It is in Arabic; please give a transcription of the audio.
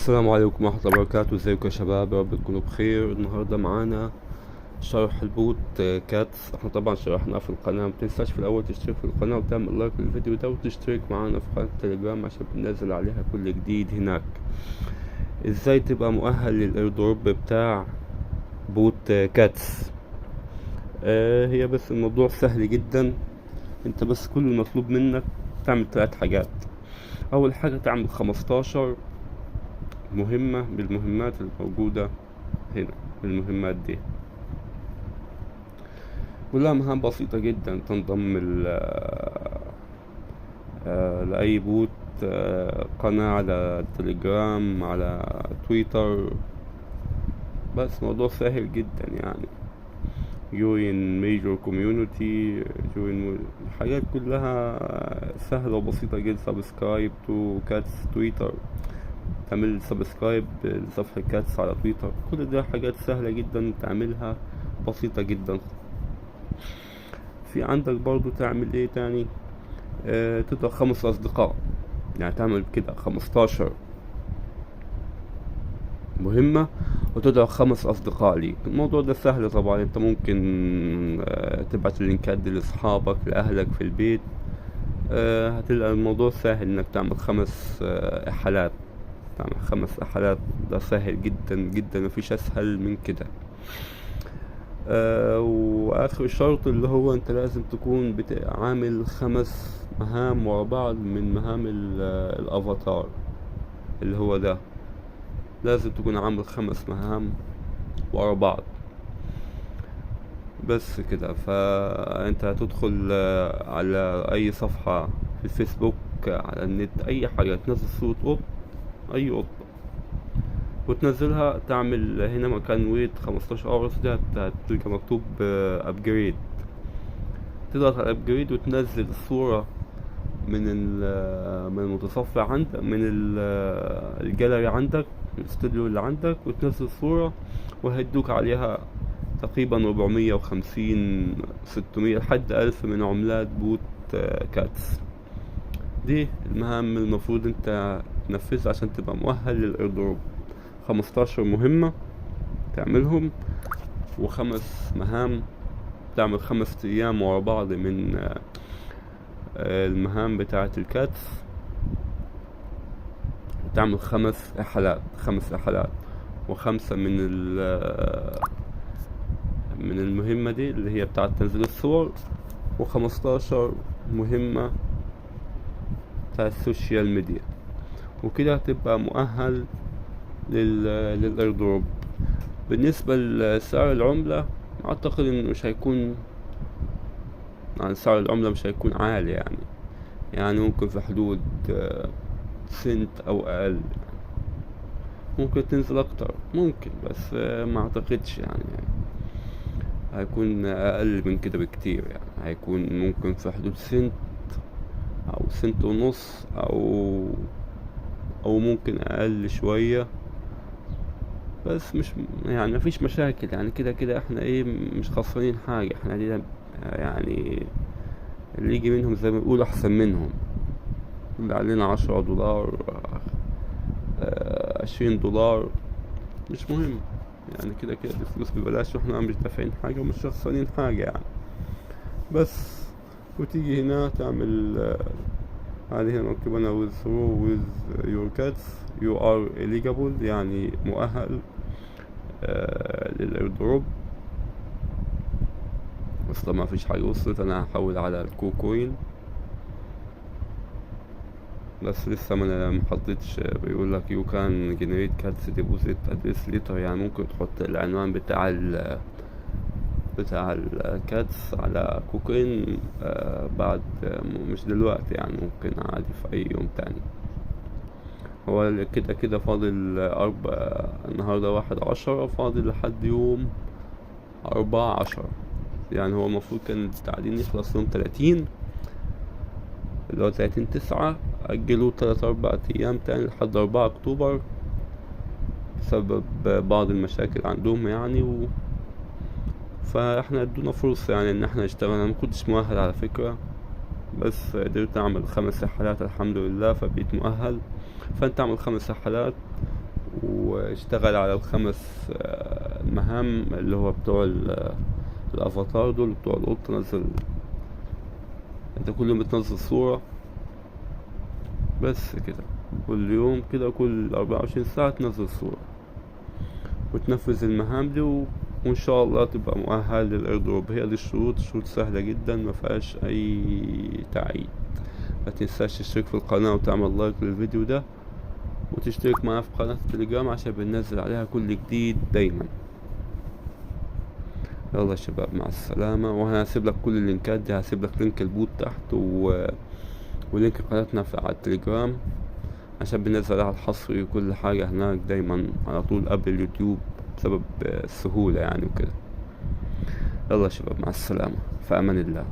السلام عليكم ورحمة الله وبركاته. ازيكم يا شباب؟ يا رب تكونوا بخير. النهاردة معانا شرح البوت كاتس. احنا طبعا شرحناه في القناة، متنساش في الأول تشترك في القناة وتعمل لايك للفيديو ده وتشترك معانا في قناة التليجرام عشان بننزل عليها كل جديد هناك. ازاي تبقى مؤهل للايردروب بتاع بوت كاتس؟ هي بس الموضوع سهل جدا. انت بس كل المطلوب منك تعمل 3 حاجات. أول حاجة تعمل 15 مهمة بالمهمات الموجودة هنا. المهمات دي كلها مهام بسيطة جدا، تنضم لأي بوت، قناة على التليجرام، على تويتر. بس موضوع سهل جدا يعني. join major community، الحاجات كلها سهلة وبسيطة جدا. سبسكرايب تو كاتس تويتر، تعمل سبسكرايب لصفحة كاتس على تويتر. كل ده حاجات سهلة جدا تعملها، بسيطة جدا. في عندك برضو تعمل ايه تاني؟ تضع 5 أصدقاء، يعني تعمل كده 15 مهمة وتدعو 5 أصدقاء ليك. الموضوع ده سهل طبعا. انت ممكن تبعت اللينكات دي لأصحابك، لأهلك في البيت. هتلقى الموضوع سهل انك تعمل 5 إحالات. تعمل 5 إحالات، ده سهل جدا جدا، مفيش أسهل من كده. واخر شرط اللي هو انت لازم تكون عامل 5 مهام ورا بعض من مهام الافاتار اللي هو ده. لازم تكون عامل 5 مهام ورا بعض. بس كده. فانت هتدخل على اي صفحة في الفيسبوك، على النت، اي حاجة، تنزل صورة قط، اي قط وتنزلها. تعمل هنا مكان ويت 15 اورس، ده هتلقى مكتوب ابجريد. تضغط على ابجريد وتنزل الصورة من المتصفح عندك، من الجاليري عندك، من الاستوديو اللي عندك، وتنزل صورة وهيدوك عليها تقريبا 450 600 لحد 1000 من عملات بوت كاتس. دي المهام المفروض انت تنفذها عشان تبقى مؤهل للايردروب. 15 مهمة تعملهم، و5 مهام. تعمل 5 أيام ورا بعض من المهام بتاعة الكاتس. تعمل 5 إحالات، 5 إحالات، و5 من المهمة دي اللي هي بتاعة تنزيل الصور، و15 مهمة بتاع السوشيال ميديا. وكده هتبقى مؤهل للايردروب. بالنسبة لسعر العملة، اعتقد انه مش هيكون، يعني سعر العملة مش هيكون عالي يعني ممكن في حدود سنت او اقل. ممكن تنزل اكتر، ممكن، بس ما اعتقدش يعني هيكون اقل من كده بكتير. يعني هيكون ممكن في حدود سنت او سنت ونص، او ممكن اقل شوية. بس مش يعني مفيش مشاكل. يعني كده كده احنا ايه، مش خسرانين حاجة. احنا لينا يعني اللي يجي منهم زي ما بيقولوا احسن منهم. اللي علينا $10، $20، مش مهم. يعني كده كده الفلوس ببلاش، واحنا مش دافعين حاجة ومش خسرانين حاجة يعني. بس وتيجي هنا تعمل هذه هنا مكتوب انا with your cats you are eligible، يعني مؤهل للايردروب. بس طبعا ما فيش حاجة وصلت. انا هحول على الكوكوين، بس لسه ما محطتش. بيقول لك you can generate cats deposit address later، يعني ممكن تحط العنوان بتاع الكاتس على كوكوين بعد، مش دلوقتي يعني، ممكن عادي في اي يوم تاني. هو كده كده فاضل النهاردة 11، فاضل لحد يوم 14. يعني هو المفروض كان التعدين يخلص يوم 30، اللي هو 30/9. أجلوه 3-4 أيام تاني لحد 4 أكتوبر بسبب بعض المشاكل عندهم يعني. فاحنا ادونا فرصة يعني ان احنا نشتغل. انا مكنتش مؤهل على فكرة، بس قدرت اعمل 5 إحالات الحمد لله، فبقيت مؤهل. فانت اعمل 5 إحالات واشتغل على الخمس مهام اللي هو بتوع الافاتار دول بتوع القط. نزل انت كل يوم بتنزل صورة بس كده، كل يوم كده، كل 24 ساعة تنزل صورة وتنفذ المهام دي وان شاء الله تبقى مؤهل للايردروب. هي دي الشروط، شروط سهلة جدا مفيهاش اي تعقيد. ما تنساش تشترك في القناة وتعمل لايك للفيديو ده، وتشترك معنا في قناة التليجرام عشان بننزل عليها كل جديد دايما. يلا يا شباب مع السلامة. وانا هسيب لك كل اللينكات دي، هسيب لك لينك البوت تحت ولينك قناتنا على التليجرام عشان بننزل على الحصري وكل حاجة هناك دايما على طول قبل اليوتيوب بسبب السهولة يعني وكده. يلا يا شباب مع السلامة، في امان الله.